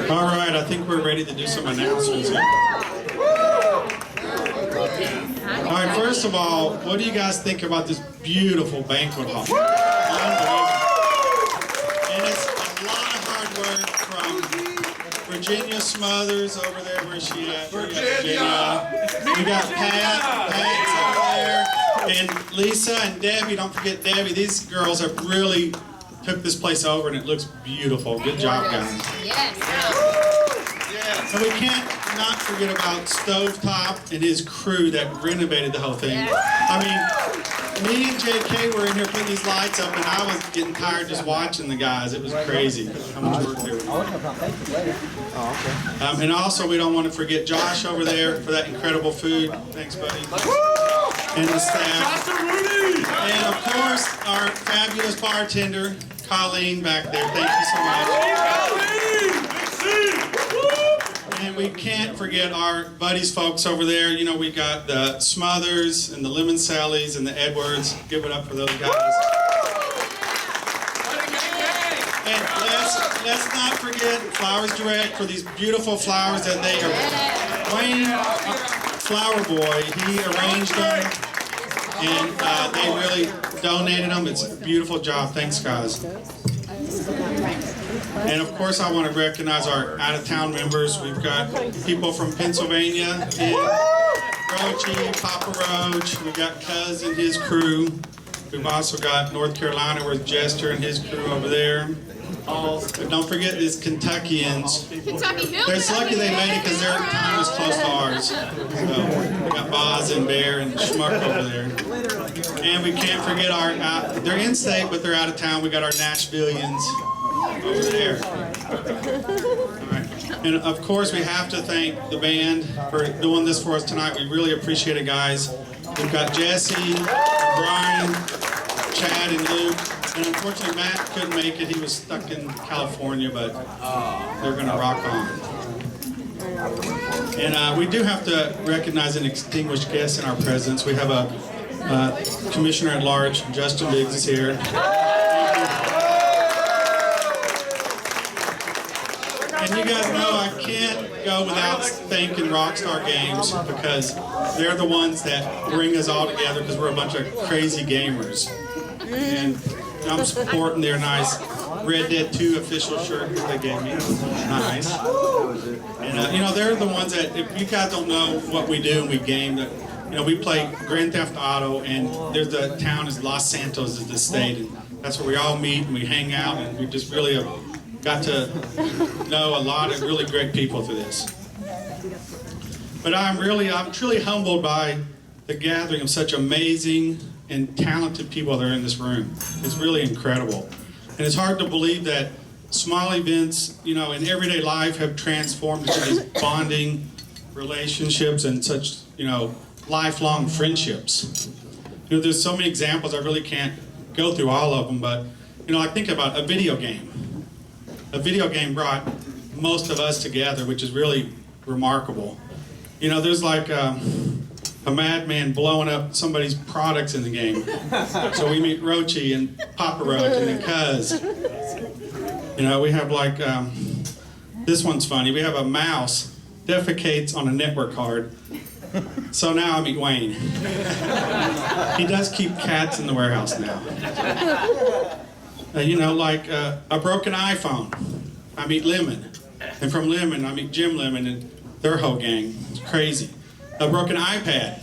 All right, I think we're ready to do some announcements here. All right, first of all, what do you guys think about this beautiful banquet hall? Unbelievable. And it's a lot of hard work from Virginia Smothers over there. Where's she at? Virginia. We got Pat's over there. And Lisa and Debbie, don't forget Debbie. These girls have really took this place over and it looks beautiful. Good job, guys. Yes. And we can't not forget about Stovetop and his crew that renovated the whole thing. I mean, me and JK were in here putting these lights up and I was getting tired just watching the guys. It was crazy how much work they were doing. And also, we don't want to forget Josh over there for that incredible food. Thanks, buddy. And the staff. And of course, our fabulous bartender, Colleen, back there. Thank you so much. And we can't forget our buddies folks over there. You know, we got the Smothers and the Lemon Sallys and the Edwards. Give it up for those guys. And let's not forget Flowers Direct for these beautiful flowers that they are. Wayne, Flower Boy, he arranged them. And they really donated them. It's a beautiful job. Thanks, guys. And of course, I want to recognize our out-of-town members. We've got people from Pennsylvania, Roachy, Papa Roach. We've got Cuz and his crew. We've also got North Carolina with Jester and his crew over there. But don't forget these Kentuckians. They're lucky they made it because their time is close to ours. So we got Boz and Bear and Schmuck over there. And we can't forget our, they're in state, but they're out of town. We got our Nashvillians over there. All right. And of course, we have to thank the band for doing this for us tonight. We really appreciate it, guys. We've got Jesse, Brian, Chad, and Luke. And unfortunately, Matt couldn't make it. He was stuck in California, but they're going to rock on. And we do have to recognize an extinguished guest in our presence. We have a Commissioner at Large, Justin Biggs, is here. And you guys know I can't go without thanking Rockstar Games because they're the ones that bring us all together because we're a bunch of crazy gamers. And I'm supporting their nice Red Dead 2 official shirt that they gave me. Nice. And you know, they're the ones that, if you guys don't know what we do and we game, that you know, we play Grand Theft Auto, and there's the town is Los Santos is the state, and that's where we all meet and we hang out, and we just really have got to know a lot of really great people through this. But I'm truly humbled by the gathering of such amazing and talented people that are in this room. It's really incredible. And it's hard to believe that small events, you know, in everyday life have transformed into these bonding relationships and such, you know, lifelong friendships. You know, there's so many examples, I really can't go through all of them, but, you know, I think about a video game. A video game brought most of us together, which is really remarkable. You know, there's like a madman blowing up somebody's products in the game. So we meet Roachy and Papa Roach and then Cuz. You know, we have like, this one's funny. We have a mouse defecates on a network card. So now I meet Wayne. He does keep cats in the warehouse now. You know, like a broken iPhone, I meet Lemon. And from Lemon, I meet Jim Lemon and their whole gang. It's crazy. A broken iPad,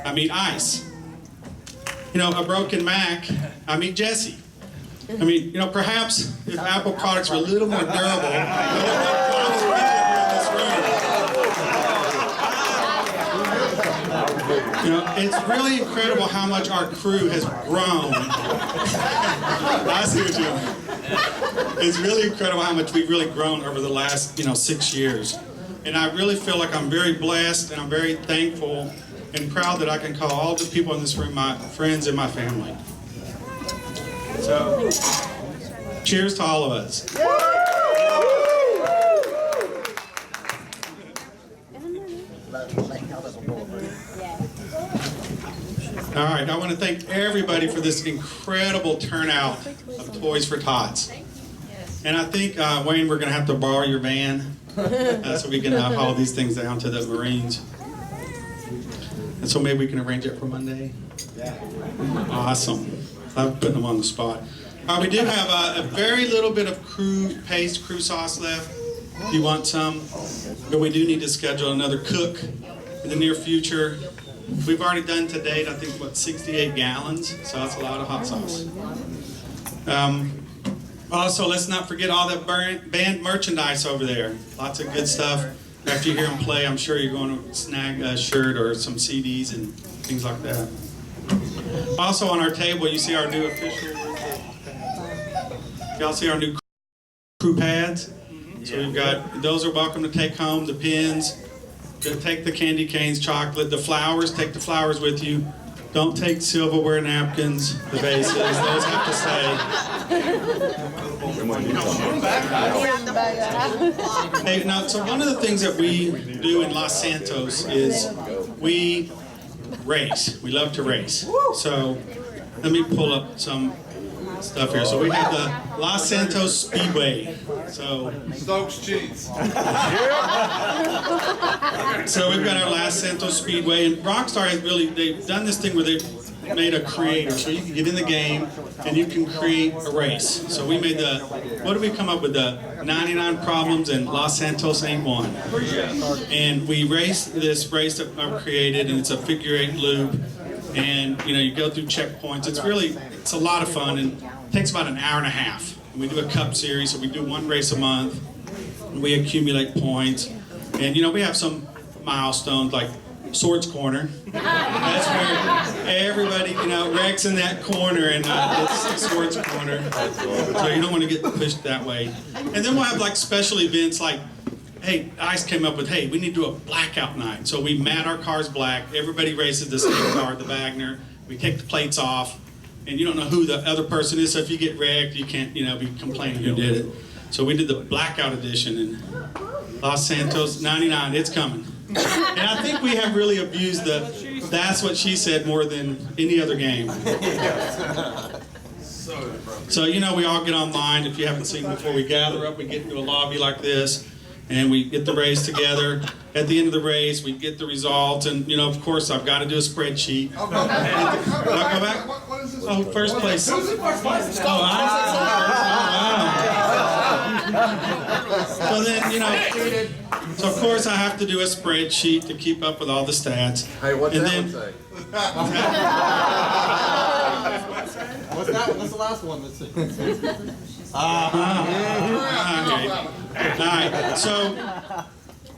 I meet Ice. You know, a broken Mac, I meet Jesse. I mean, you know, perhaps if Apple products were a little more durable, you know, it's really incredible how much our crew has grown. I see what you mean. It's really incredible how much we've really grown over the last, 6 years. And I really feel like I'm very blessed and I'm very thankful and proud that I can call all the people in this room my friends and my family. So, cheers to all of us. All right, I want to thank everybody for this incredible turnout of Toys for Tots. And I think, Wayne, we're going to have to borrow your van so we can haul these things down to the Marines. And so maybe we can arrange it for Monday. Yeah. Awesome. I'm putting them on the spot. We do have a very little bit of paste crew sauce left. If you want some, but we do need to schedule another cook in the near future. We've already done to date, I think, what, 68 gallons, so that's a lot of hot sauce. Also, let's not forget all that band merchandise over there. Lots of good stuff. After you hear them play, I'm sure you're going to snag a shirt or some CDs and things like that. Also on our table, you see our new official. Y'all see our new crew pads? So we've got, those are welcome to take home, the pins. Take the candy canes, chocolate, the flowers, take the flowers with you. Don't take silverware, napkins, the vases, those have to stay. Hey, now, so one of the things that we do in Los Santos is we race. We love to race. So let me pull up some stuff here. So we have the Los Santos Speedway. So Stokes cheese. So we've got our Los Santos Speedway, and Rockstar has really, they've done this thing where they've made a creator, so you can get in the game and you can create a race. So we made the, what did we come up with, the 99 problems and Los Santos ain't one. And we raced this race that I've created, and it's a figure 8 loop, and you know, you go through checkpoints. It's really, it's a lot of fun, and it takes about an hour and a half. And we do a cup series, so we do one race a month, and we accumulate points. And you know, we have some milestones like Swords Corner. That's where everybody, you know, wrecks in that corner, and it's Swords Corner. So you don't want to get pushed that way. And then we'll have like special events like, hey, ICE came up with, hey, we need to do a blackout night. So we mat our cars black. Everybody races the same car, the Wagner. We take the plates off, and you don't know who the other person is. So if you get wrecked, you can't, you know, be complaining who did it. So we did the blackout edition in Los Santos 99. It's coming. And I think we have really abused the "that's what she said" more than any other game. So, you know, we all get online. If you haven't seen before, we gather up, we get into a lobby like this, and we get the race together. At the end of the race, we get the results, and, you know, of course, I've got to do a spreadsheet. I'll go back. What is this? Oh, first place. Who's in first place? Oh, wow. So then, you know, so of course I have to do a spreadsheet to keep up with all the stats. Hey, what's and that then, one say? What's that one? What's the last one? Okay. All right.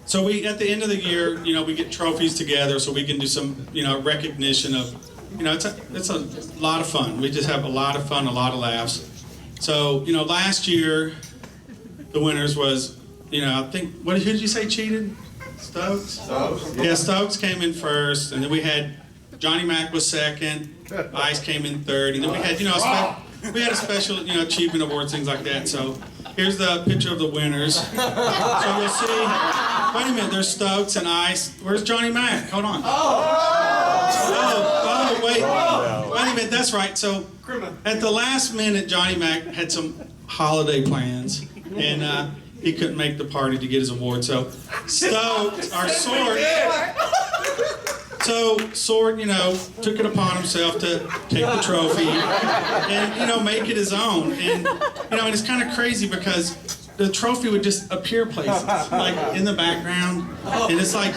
So we, at the end of the year, you know, we get trophies together so we can do some, you know, recognition of, you know, it's a lot of fun. We just have a lot of fun, a lot of laughs. So, you know, last year, the winners was, you know, I think, who did you say cheated? Stokes? Stokes. Yeah, Stokes came in first, and then we had Johnny Mac was second, Ice came in third, and then we had, you know, we had a special, you know, achievement awards, things like that. So here's the picture of the winners. So you'll see, wait a minute, there's Stokes and Ice. Where's Johnny Mac? Hold on. Oh, wait a minute, that's right. So at the last minute, Johnny Mac had some holiday plans, and he couldn't make the party to get his award. So Stokes, our Sword, Sword, you know, took it upon himself to take the trophy and, you know, make it his own. And, you know, and it's kind of crazy because the trophy would just appear places, like in the background. And it's like,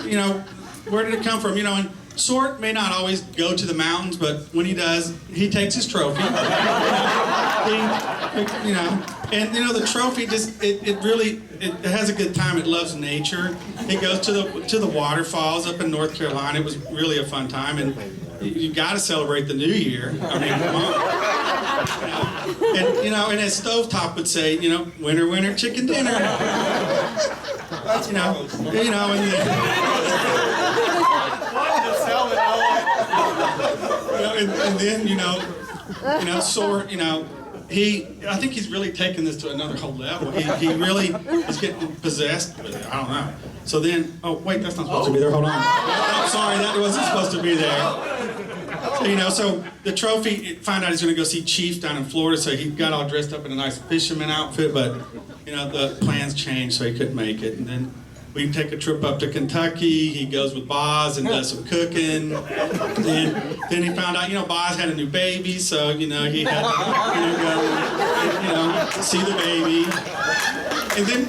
you know, where did it come from? You know, and Sword may not always go to the mountains, but when he does, he takes his trophy. You know, and you know, the trophy just it has a good time. It loves nature. It goes to the waterfalls up in North Carolina. It was really a fun time, and you got to celebrate the new year. I mean, come on. And you know, and as Stovetop would say, you know, winner, winner, chicken dinner. You know, and and then, you know, Sword, you know, I think he's really taken this to another whole level. He really is getting possessed with it. I don't know. So then, oh wait, that's not supposed to be there. Hold on. Oh, sorry, that wasn't supposed to be there. So the trophy, found out he's going to go see Chiefs down in Florida, so he got all dressed up in a nice fisherman outfit, but, the plans changed, so he couldn't make it. And then we take a trip up to Kentucky. He goes with Boz and does some cooking. Then he found out, Boz had a new baby, so, he had to, go, see the baby. And then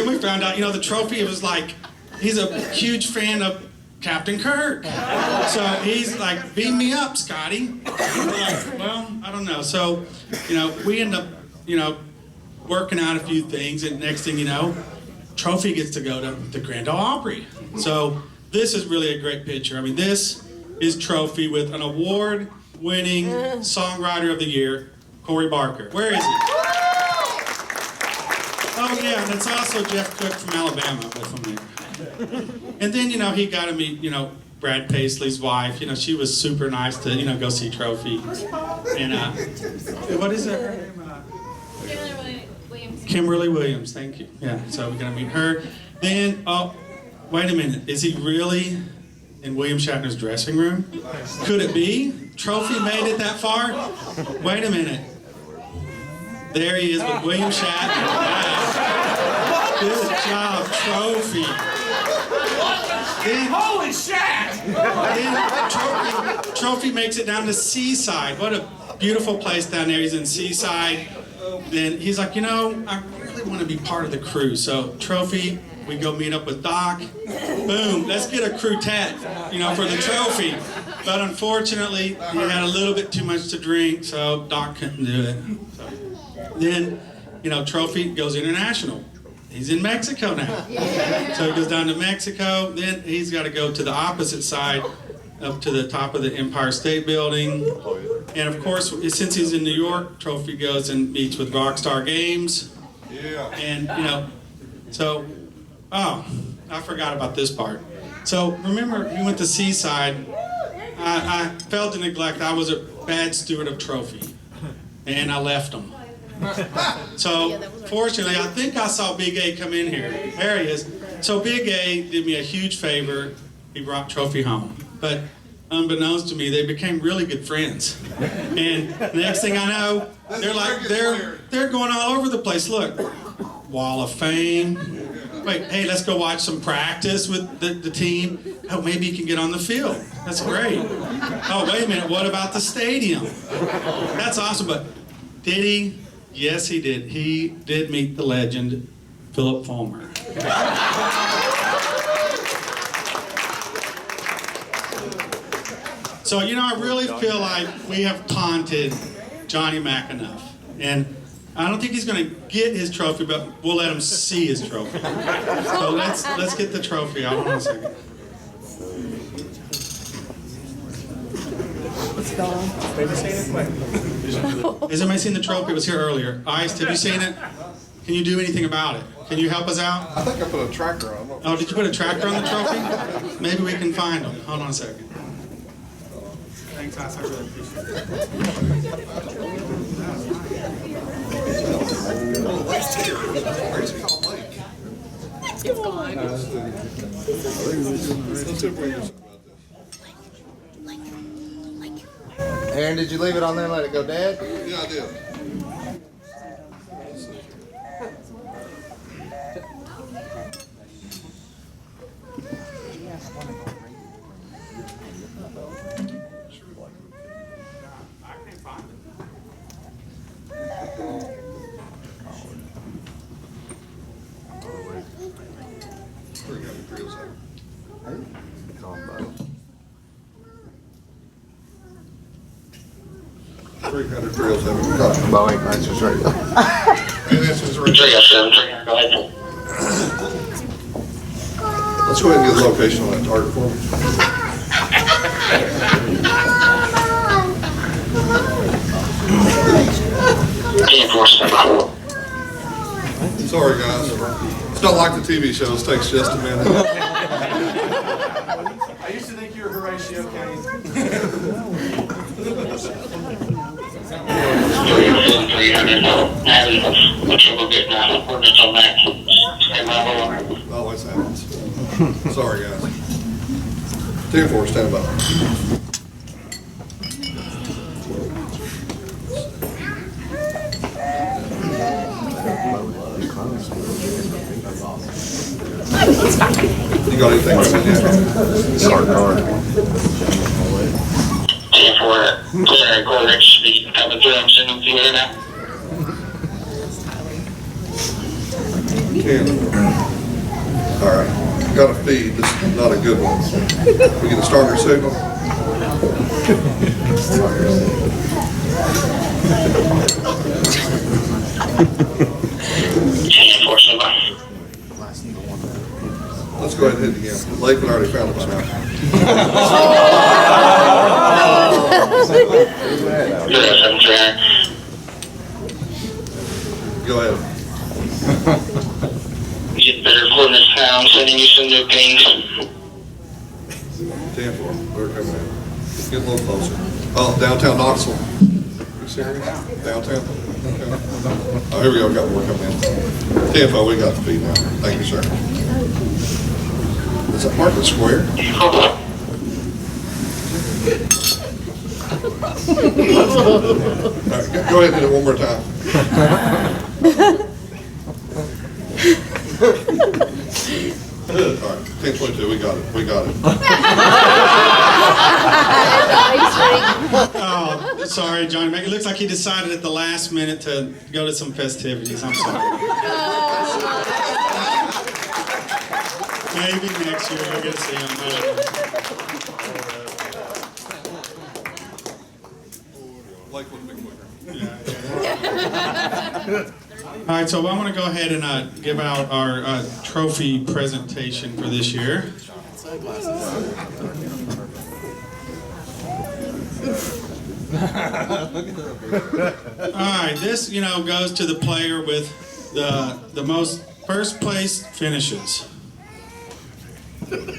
we found out, the trophy, it was like, he's a huge fan of Captain Kirk. So he's like, beam me up, Scotty. We're like, well, I don't know. So, we end up, working out a few things, and next thing you know, Trophy gets to go to the Grand Ole Opry. So this is really a great picture. I mean, this is Trophy with an award-winning Songwriter of the Year, Corey Barker. Where is he? Oh yeah, and it's also Jeff Cook from Alabama with him there. And then, he got to meet, Brad Paisley's wife. She was super nice to, go see Trophy. And, what is her name? Kimberly Williams, thank you. Yeah, so we're going to meet her. Then, oh, wait a minute. Is he really in William Shatner's dressing room? Could it be? Trophy made it that far? Wait a minute. There he is with William Shatner. Wow. Good job, Trophy. Then, Holy shit! Then Trophy makes it down to Seaside. What a beautiful place down there. He's in Seaside. Then he's like, I really want to be part of the crew. So Trophy, we go meet up with Doc. Boom, let's get a crew tat, for the Trophy. But unfortunately, he had a little bit too much to drink, so Doc couldn't do it. So, then, Trophy goes international. He's in Mexico now. So he goes down to Mexico. Then he's got to go to the opposite side, up to the top of the Empire State Building. And of course, since he's in New York, Trophy goes and meets with Rockstar Games. Yeah. And, I forgot about this part. So remember, we went to Seaside. I felt to neglect. I was a bad steward of Trophy. And I left him. So fortunately, I think I saw Big A come in here. There he is. So Big A did me a huge favor. He brought Trophy home. But unbeknownst to me, they became really good friends. And next thing I know, they're going all over the place. Look, Wall of Fame. Wait, hey, let's go watch some practice with the team. Oh, maybe you can get on the field. That's great. Oh, wait a minute, what about the stadium? That's awesome, but did he? Yes, he did. He did meet the legend, Philip Fulmer. So, I really feel like we have taunted Johnny Mac enough. And I don't think he's going to get his trophy, but we'll let him see his trophy. So let's get the trophy out. Hold on a second. Has anybody seen the trophy? It was here earlier. Iced, have you seen it? Can you do anything about it? Can you help us out? I think I put a tracker on. Oh, did you put a tracker on the trophy? Maybe we can find him. Hold on a second. Thanks, Ice. I really appreciate it. It's gone. Aaron, did you leave it on there and let it go dead? Yeah, I did. Boeing, that's just right. And this is right. Let's go ahead and get the location on that target for me. Sorry guys, it's not like the TV shows, takes just a minute. I used to think you were Horatio Kane. Always happens. Sorry guys. 10-4, stand by. You got anything coming in? Start card. And for clear quarters, speed coming through, I'm sending through here now. Ten. All right. Got a feed. This is not a good one. We get a starter signal. And for somebody. Let's go ahead and hit it again. Lakeland already found it by now. Yes, I'm trying. Go ahead. Get better for this now. I'm sending you some new pings. 10-4. They're coming in. Get a little closer. Oh, downtown Knoxville. You serious? Downtown? Okay. Oh, here we go. Got more coming in. 10-4. We got the feed now. Thank you, sir. Is that Market Square? All right, go ahead and hit it one more time. All right, 10-22. We got it. We got it. Oh, sorry, Johnny. It looks like he decided at the last minute to go to some festivities. I'm sorry. Maybe next year we'll get to see him. Lakeland, big quicker. All right, so I'm going to go ahead and give out our trophy presentation for this year. All right, this goes to the player with the most first place finishes.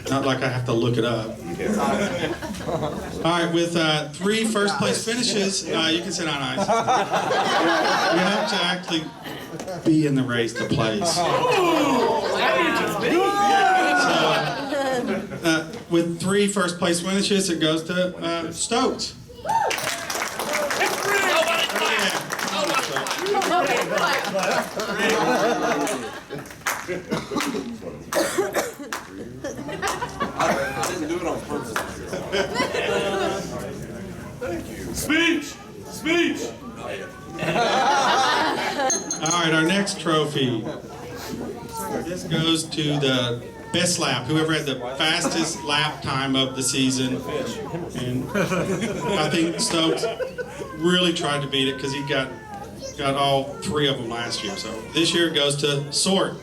Not like I have to look it up. All right, with 3 first place finishes, you can sit on ice. You have to actually be in the race to place. So, with 3 first place finishes, it goes to Stokes. I didn't do it on purpose. Thank you. Speech! Speech! All right, our next trophy. This goes to the best lap, whoever had the fastest lap time of the season. And I think Stokes really tried to beat it because he got all 3 of them last year. So this year it goes to Sort.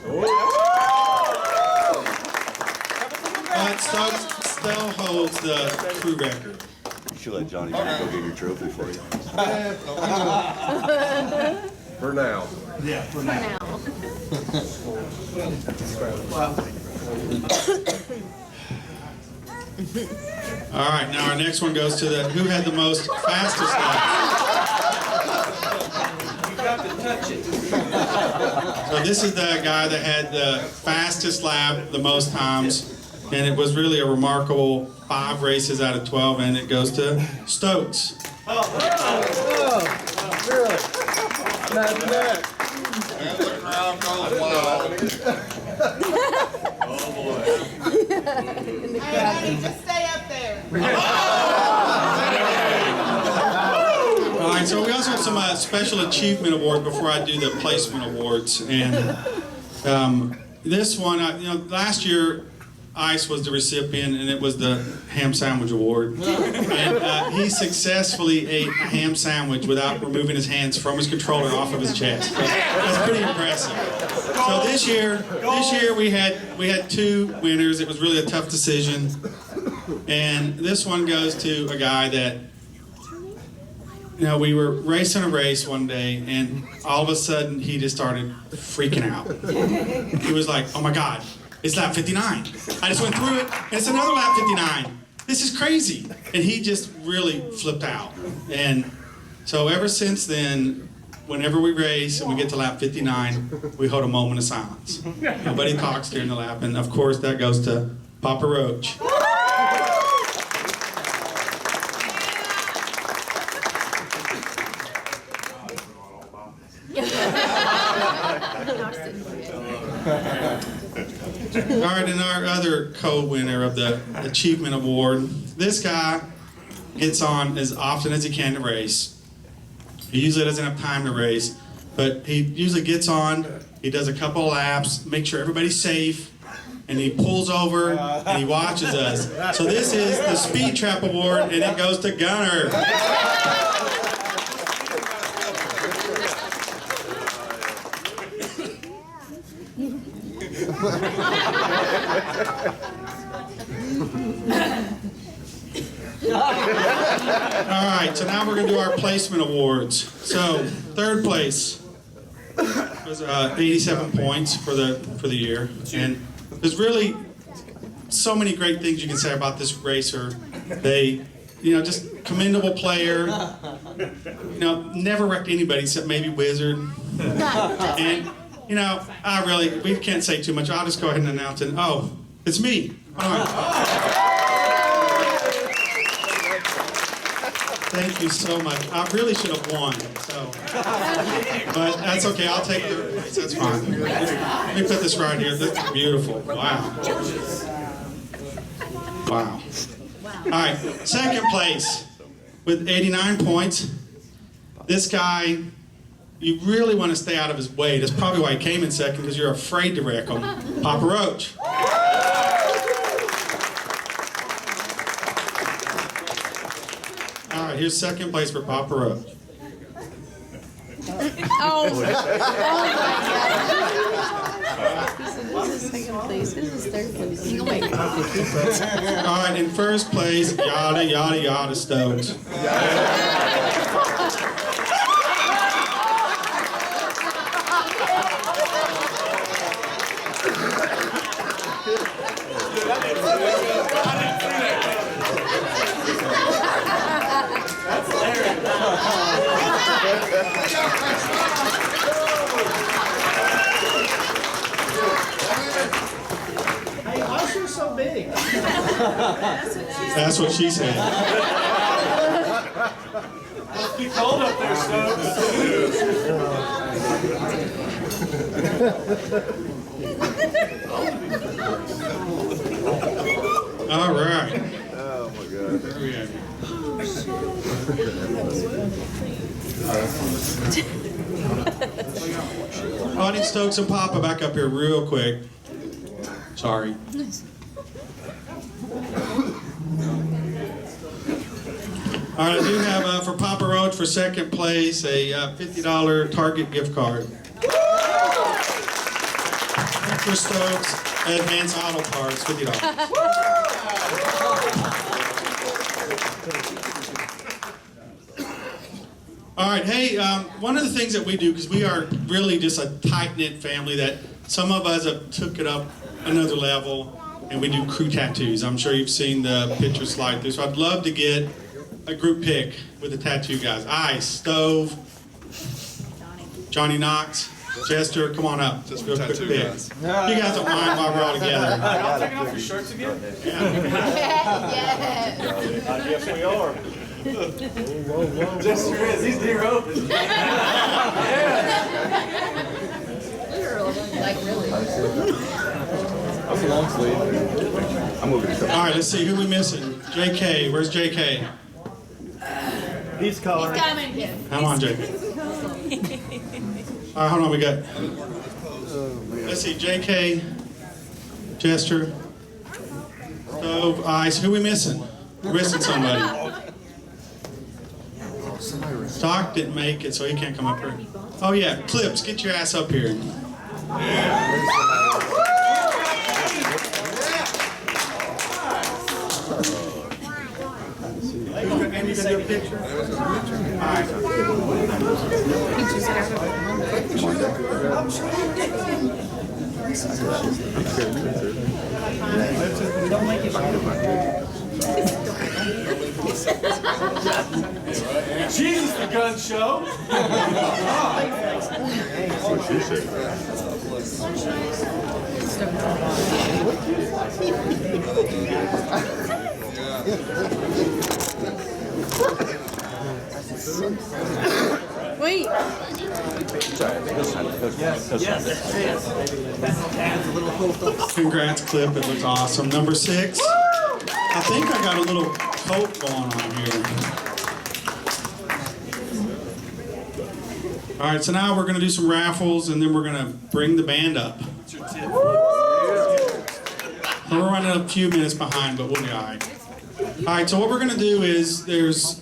But Stokes still holds the crew record. You should let Johnny go get your trophy for you. For now. Yeah, for now. All right, now our next one goes to who had the most fastest lap. You got to touch it. So this is the guy that had the fastest lap the most times, and it was really a remarkable 5 races out of 12, and it goes to Stokes. Imagine that. And the crowd goes wild. Just stay up there. All right, so we also have some special achievement awards before I do the placement awards, and this one, last year Ice was the recipient, and it was the ham sandwich award. And he successfully ate a ham sandwich without removing his hands from his controller off of his chest. That's pretty impressive. So this year we had 2 winners. It was really a tough decision, and this one goes to a guy that. We were racing a race one day, and all of a sudden he just started freaking out. He was like, "Oh my God, it's lap 59. I just went through it, and it's another lap 59. This is crazy." And he just really flipped out. And so ever since then, whenever we race and we get to lap 59, we hold a moment of silence. Nobody talks during the lap, and of course that goes to Papa Roach. right, and our other co-winner of the Achievement Award, this guy gets on as often as he can to race. He usually doesn't have time to race, but he usually gets on, he does a couple of laps, make sure everybody's safe, and he pulls over and he watches us. So this is the Speed Trap Award, and it goes to Gunner. All right, so now we're going to do our placement awards. So third place was 87 points for the year, and there's really so many great things you can say about this racer. They, just commendable player. Never wrecked anybody except maybe Wizard. And we can't say too much. I'll just go ahead and announce it. Oh, it's me. All right. Thank you so much. I really should have won, but that's okay. I'll take the. That's fine. Let me put this right here. This is beautiful. Wow. Wow. All right. Second place with 89 points. This guy, you really want to stay out of his way. That's probably why he came in second, because you're afraid to wreck him. Papa Roach. All right, here's second place for Papa Roach. Oh my God. This is second place. This is third place. All right, in first place, yada, yada, yada, Stokes. Hey, Usher's so big. That's what she said. Be cold up there, Stokes. All right. Oh my God. Where are we at? Oh, I need Stokes and Papa back up here real quick. Sorry. All right, I do have for Papa Roach for second place a $50 Target gift card. And for Stokes, Advanced Auto Parts, $50. All right, hey, one of the things that we do, because we are really just a tight-knit family, that some of us have took it up another level, and we do crew tattoos. I'm sure you've seen the picture slide through, so I'd love to get a group pic with the tattoo guys. Ice, Stove, Johnny Knox, Jester, come on up. Just real quick Tattoo pic. guys. You guys don't mind while we're all together. Y'all taking off your shirts again? Yes, we are. Jester is. He's near open. Like really. That's a long sleeve. I'm moving it. All right, let's see who we missing. JK, where's JK? He's coloring. He's coming again. Come on, JK. All right, hold on, we got. Let's see, JK, Jester, Stove, Ice. Who we missing? We're missing somebody. Doc didn't make it, so he can't come up here. Oh yeah, Clips, get your ass up here. And you can do a picture. All right. Jesus, the gun show. Wait. Yes. Congrats, Clip. It looks awesome. Number 6. I think I got a little coat going on here. All right, so now we're going to do some raffles, and then we're going to bring the band up. So we're running a few minutes behind, but we'll be all right. All right, so what we're going to do is there's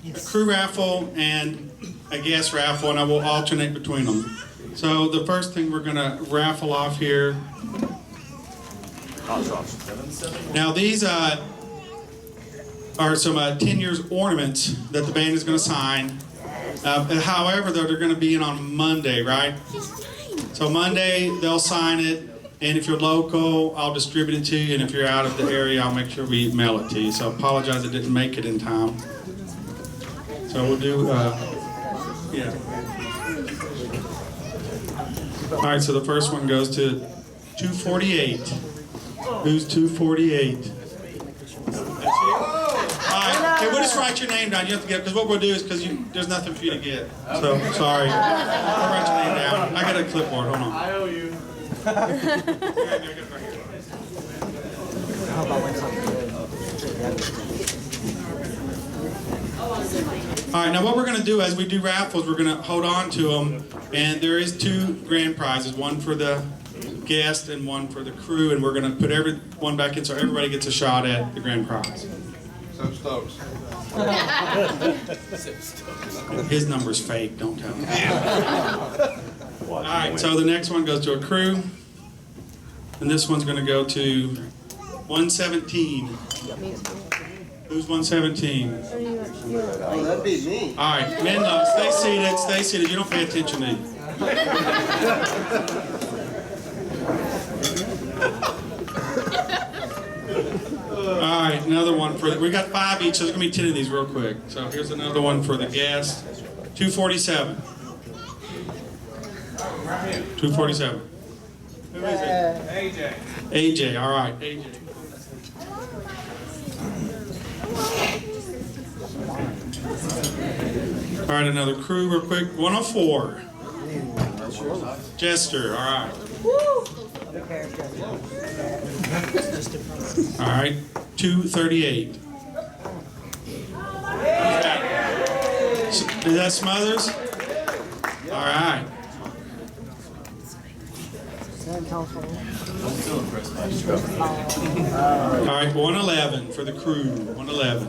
a crew raffle and a guest raffle, and I will alternate between them. So the first thing we're going to raffle off here. Now these are some 10 years ornaments that the band is going to sign. However, though, they're going to be in on Monday, right? So Monday they'll sign it, and if you're local, I'll distribute it to you, and if you're out of the area, I'll make sure we mail it to you. So I apologize it didn't make it in time. So we'll do, yeah. All right, so the first one goes to 248. Who's 248? That's you? All right, okay, we'll just write your name down. You have to get, because what we'll do is, because there's nothing for you to get. So, sorry. I'll write your name down. I got a clipboard, hold on. I owe you. All right, now what we're going to do as we do raffles, we're going to hold on to them, and there is 2 grand prizes, one for the guest and one for the crew, and we're going to put everyone back in so everybody gets a shot at the grand prize. So Stokes. His number's fake, don't tell him. All right, so the next one goes to a crew, and this one's going to go to 117. Who's 117? Oh, that'd be me. All right, men, stay seated, stay seated. You don't pay attention to me. All right, another one for we got 5 each, so there's gonna be 10 of these real quick. So here's another one for the guest. 247. 247. Who is it? AJ. AJ. All right, AJ. All right, another crew real quick. 104. Jester. All right. All right, 238. Is that Smothers? All right. All right, 111 for the crew. 111.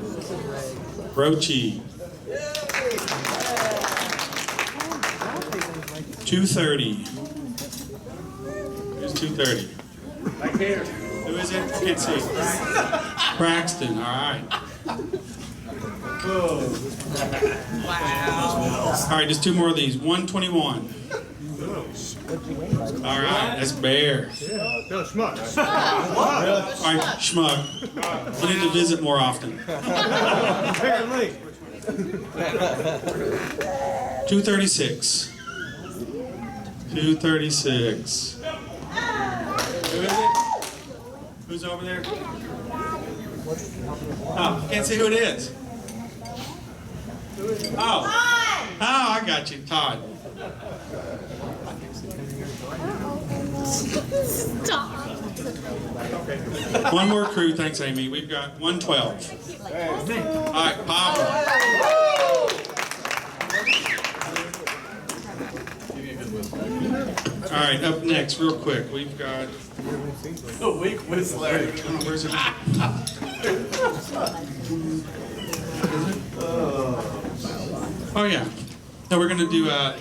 Rochi. 230. Who's 230? Right here. Who is it? Can't see. Braxton, all right. All right, just 2 more of these. 121. All right, that's Bear. No, Schmuck. All right, Schmuck. You need to visit more often. 236. 236. Who is it? Who's over there? Oh, can't see who it is. Oh. Oh, I got you, Todd. Stop. One more crew, thanks, Amy. We've got 112. All right, Papa. All right, up next, real quick, we've got. The weak whistler. Where's it? Oh yeah. No, we're gonna do. All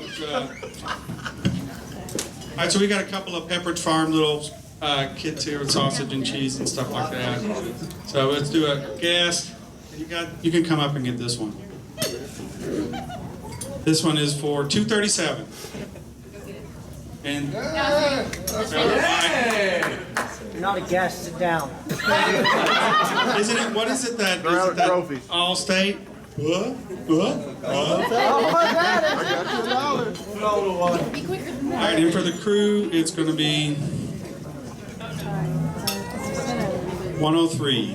right, so we got a couple of Pepperidge Farm little kits here with sausage and cheese and stuff like that. So let's do a guest. You can come up and get this one. This one is for 237. And You're not a guest, sit down. isn't it? What is it that? They're out of is it that trophies. Allstate? What? Oh my God, I got you $1. Put all the water. All right, and for the crew, it's going to be 103.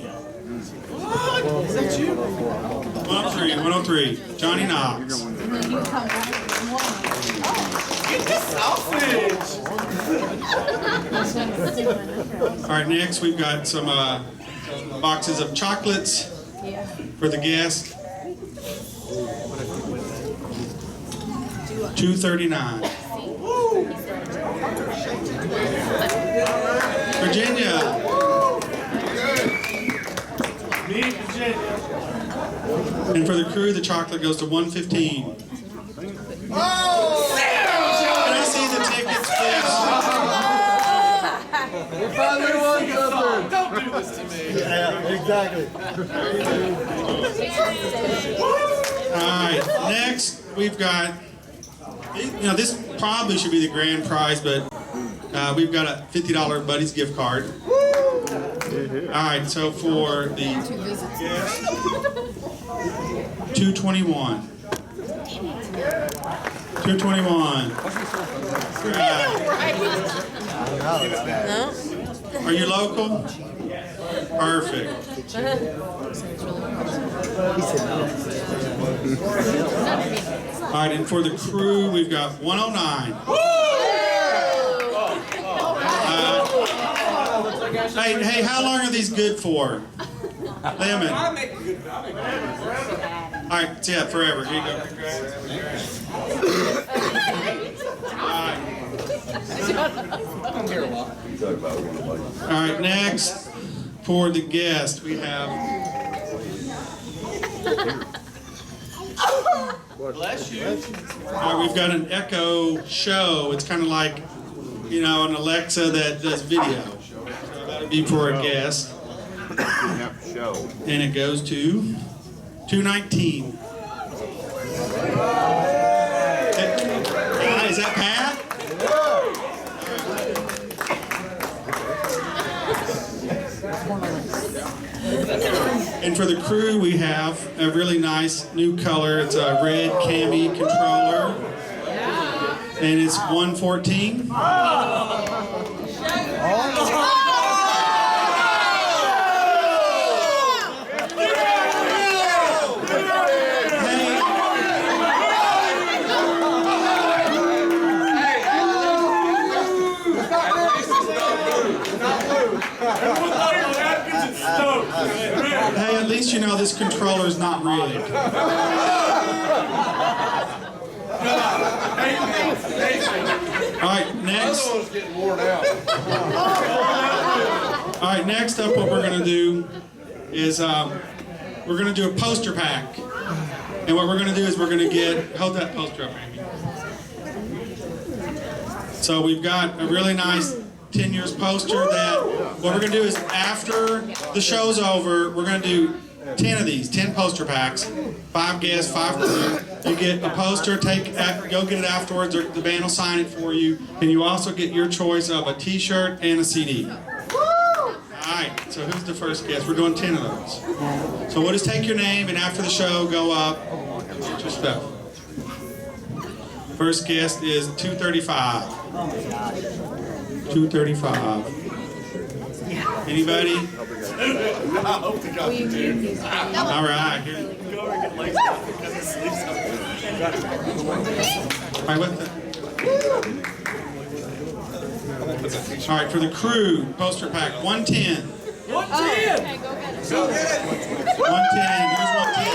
What? Is that you? 103, 103. Johnny Knox. Get the sausage. All right, next we've got some boxes of chocolates for the guests. $2.39. Virginia. Meet Virginia. And for the crew, the chocolate goes to $1.15. Can I see the tickets, please? We finally won something. Don't do this to me. Yeah, exactly. All right, next we've got, this probabit should be the grand prize, but we've got a $50 Buddy's gift card. All right, so for the guest, $2.21. $2.21. No? Are you local? Perfect. All right, and for the crew, we've got $109. Hey, how long are these good for? Lemon. All right, yeah, forever. Here you go. All right, next for the guest, we have. Bless you. All right, we've got an Echo show. It's kind of like, an Alexa that does video. So that'll be for a guest. And it goes to $2.19. Is that Pat? And for the crew, we have a really nice new color. It's a red cami controller. And it's $114. Hey, at least you know this controller is not rigged. All right, next. All right, next up, what we're going to do is we're going to do a poster pack. And what we're going to do is we're going to hold that poster up, Amy. So we've got a really nice 10 years poster that what we're going to do is after the show's over, we're going to do 10 of these, 10 poster packs, 5 guests, 5 crew. You get a poster, go get it afterwards, or the band will sign it for you, and you also get your choice of a t-shirt and a CD. Alright, so who's the first guest? We're doing 10 of those. So we'll just take your name, and after the show, go up and get your stuff. First guest is 235. 235. Anybody? All right. All right, for the crew, poster pack, 110. 110. Go get it. 110. Here's 110.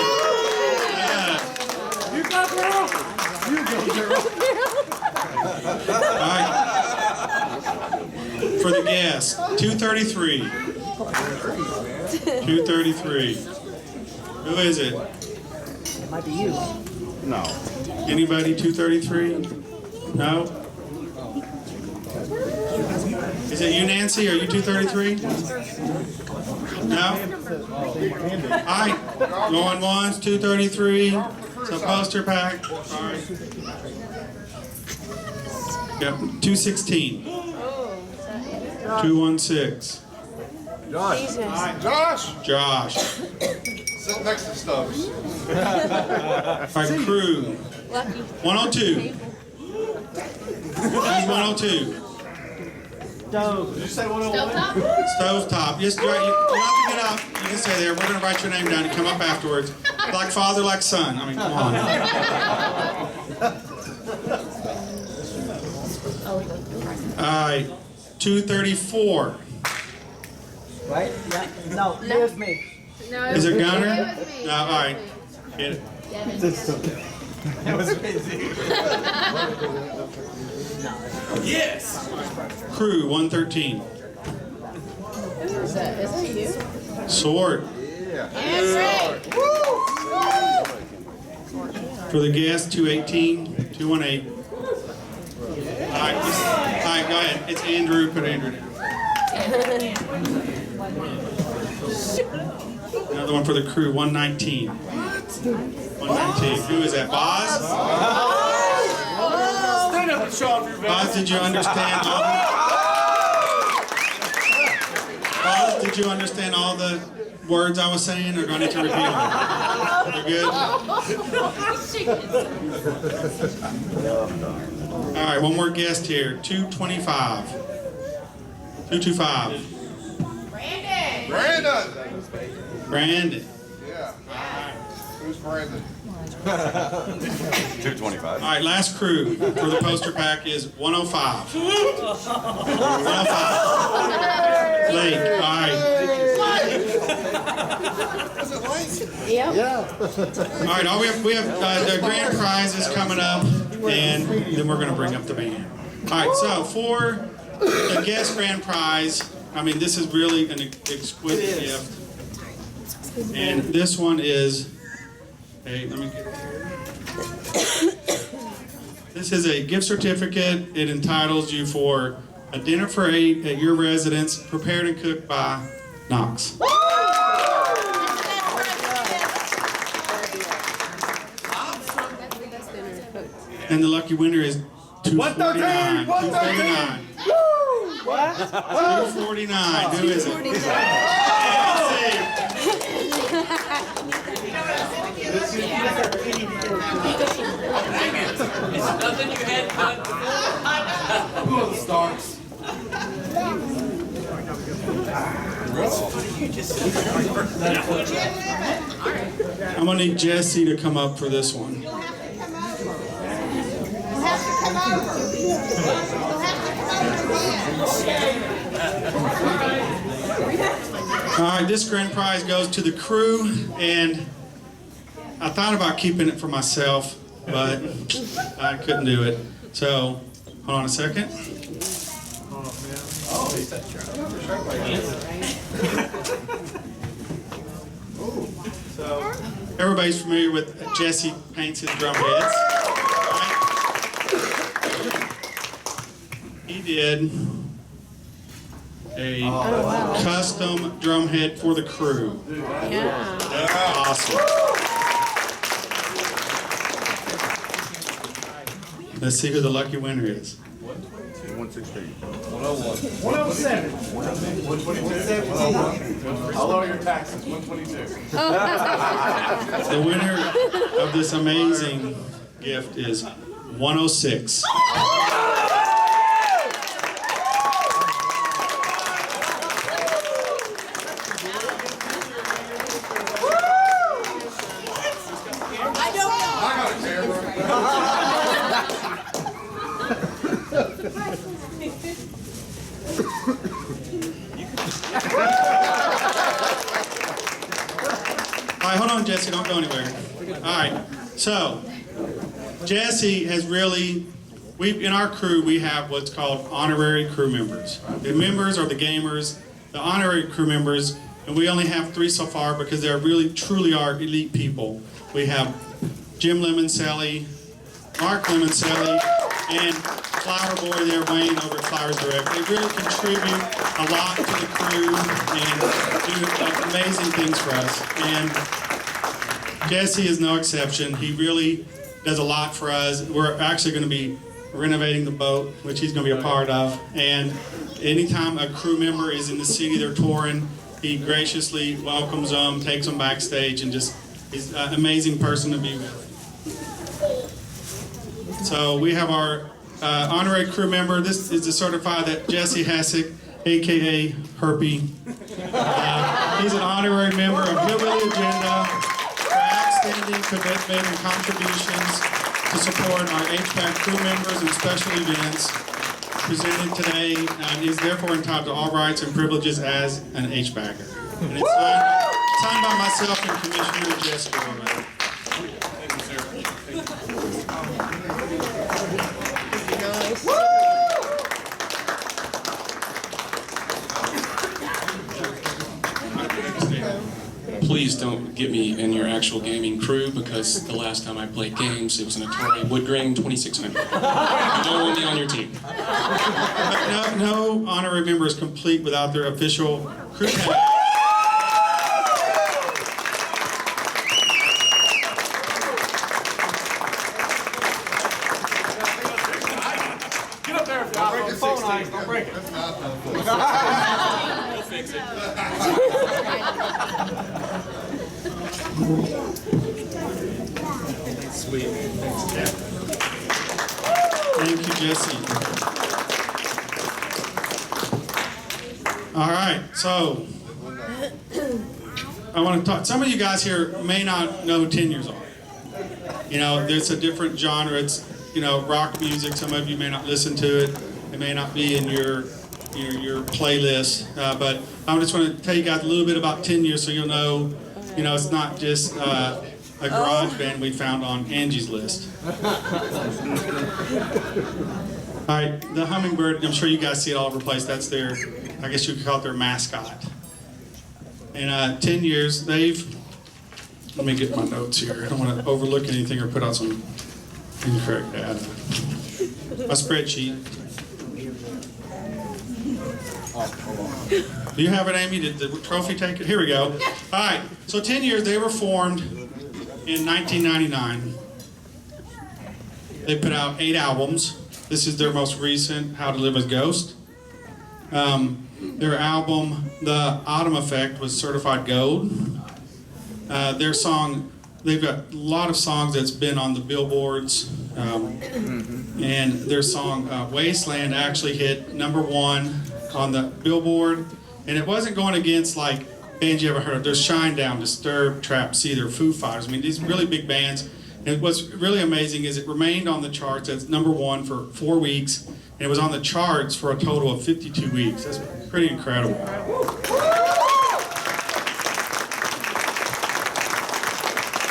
Yeah. You go, girl. You go, girl. All right. For the guests, 233. 233. Who is it? It might be you. No. Anybody 233? No? Is it you, Nancy? Are you 233? No? Alright. Going once, 233. It's a poster pack. Alright. Yep, 216. 216. Josh. Josh. Josh. Sit next to Stubbs. Alright, crew. 102. Who's 102? Stove. Did you say 101? Stove top. Yes, you don't have to get up. You can stay there. We're going to write your name down and come up afterwards. Like father, like son. I mean, come on. right, 234. Right? Yeah. No, here's me. No, Is it Gunner? It was me. No, all right. Get it. That was crazy. Yes. Crew 113. Who is that? Is that you? Sword. And For the guest, 218, 218. All right, go ahead. It's Andrew. Put Andrew down. Another one for the crew, 119. 119. Who is that? Boz? Stand up and show off your vest. Boz, did you understand all Boz, did you understand all the words I was saying, or do I need to repeat them? You good? All right, one more guest here. 225. 225. Brandon! Brandon. Yeah. Who's Brandon? 225. All right, last crew for the poster pack is 105. 105. Lake. All right. Yep. All right. We have the grand prizes coming up, and then we're going to bring up the band. All right. So for the guest grand prize, I mean, this is really an exquisite gift, and this one is. Hey, let me get it here. This is a gift certificate. It entitles you for a dinner for 8 at your residence, prepared and cooked by Knox. And the lucky winner is 249. 249. 249. Who is it? It's nothing you had done. Cool stars. I'm gonna need Jesse to come up for this one. All right, this grand prize goes to the crew, and I thought about keeping it for myself, but I couldn't do it. So, hold on a second. So, everybody's familiar with Jesse paints his drum heads. Right? He did a custom drum head for the crew. Yeah. That's awesome. Let's see who the lucky winner is. 116. 107. 122. I'll lower your taxes. 122. The winner of this amazing gift is 106. All right, hold on, Jesse. Don't go anywhere. All right. So, Jesse has really, in our crew, we have what's called honorary crew members. The members are the gamers, the honorary crew members, and we only have 3 so far because they really, truly are elite people. We have Jim Lemoncelli, Mark Lemoncelli, and Flower Boy there, Wayne over at Flowers Direct. They really contribute a lot to the crew and do amazing things for us. And Jesse is no exception. He really does a lot for us. We're actually going to be renovating the boat, which he's going to be a part of. And anytime a crew member is in the city, they're touring, he graciously welcomes them, takes them backstage, and just is an amazing person to be with. So we have our honorary crew member. This is to certify that Jesse Hassick, aka Herpy, he's an honorary member of Hillbilly Agenda for outstanding commitment and contributions to support our HVAC crew members and special events. presented today is therefore entitled to all rights and privileges as an H-bagger. And it's signed by myself and Commissioner Jessica. Please don't get me in your actual gaming crew, because the last time I played games, it was an Atari Wood Grain 2600. You don't want me on your team. No honorary member is complete without their official crew tag. Get up there, don't break the phone ice, don't break it. We'll fix it. Sweet. Thank you, Jesse. All right, so I want to talk. Some of you guys here may not know who 10 years are. You know, there's a different genre. It's, you know, rock music. Some of you may not listen to it. It may not be in your playlist. But I just want to tell you guys a little bit about 10 years so you'll know, you know, it's not just a garage band we found on Angie's list. All right, the hummingbird, I'm sure you guys see it all over the place. That's their, I guess you could call it their mascot. And 10 years, they've, let me get my notes here. I don't want to overlook anything or put out some incorrect data. My spreadsheet. Do you have it, Amy? Did the trophy take it? Here we go. All right, so 10 years, they were formed in 1999. They put out 8 albums. This is their most recent, How to Live as Ghost. Their album, The Autumn Effect, was certified gold. Their song, they've got a lot of songs that's been on the billboards. And their song, Wasteland, actually hit #1 on the Billboard. And it wasn't going against like bands you ever heard of. There's Shinedown, Disturbed, Trap C, they're Foo Fighters. I mean, these really big bands. And what's really amazing is it remained on the charts as #1 for 4 weeks. And it was on the charts for a total of 52 weeks. That's pretty incredible.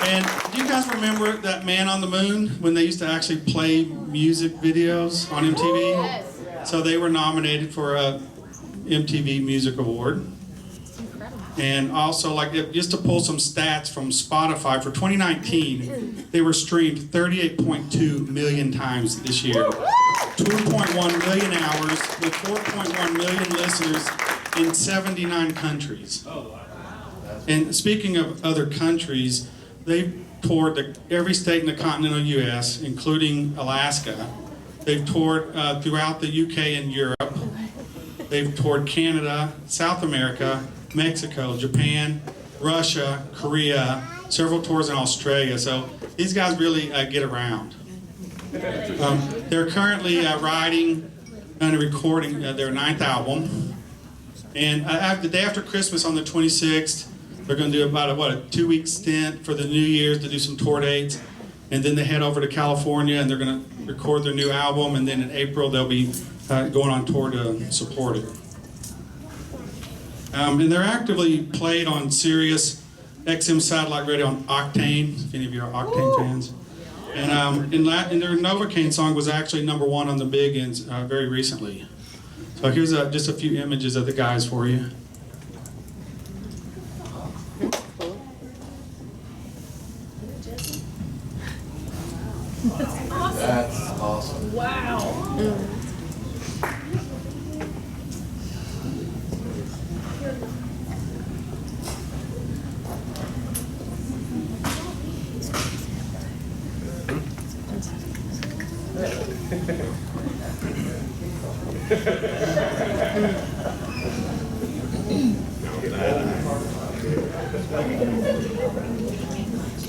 And do you guys remember that Man on the Moon when they used to actually play music videos on MTV? Yes. So they were nominated for a MTV Music Award. And also, like, just to pull some stats from Spotify, for 2019, they were streamed 38.2 million times this year. 2.1 million hours with 4.1 million listeners in 79 countries. And speaking of other countries, they've toured every state in the continental U.S., including Alaska. They've toured throughout the UK and Europe. They've toured Canada, South America, Mexico, Japan, Russia, Korea, several tours in Australia. So these guys really get around. They're currently writing and recording their 9th album. And the day after Christmas on the 26th, they're going to do about a 2-week stint for the New Year's to do some tour dates. And then they head over to California and they're going to record their new album. And then in April, they'll be going on tour to support it. And they're actively played on Sirius XM satellite radio on Octane, if any of you are Octane fans. And their Novocaine song was actually #1 on the big ends very recently. So here's just a few images of the guys for you. That's awesome. Wow.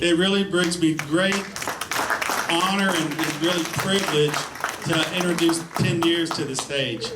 It really brings me great honor and really privilege to introduce 10 years to the stage.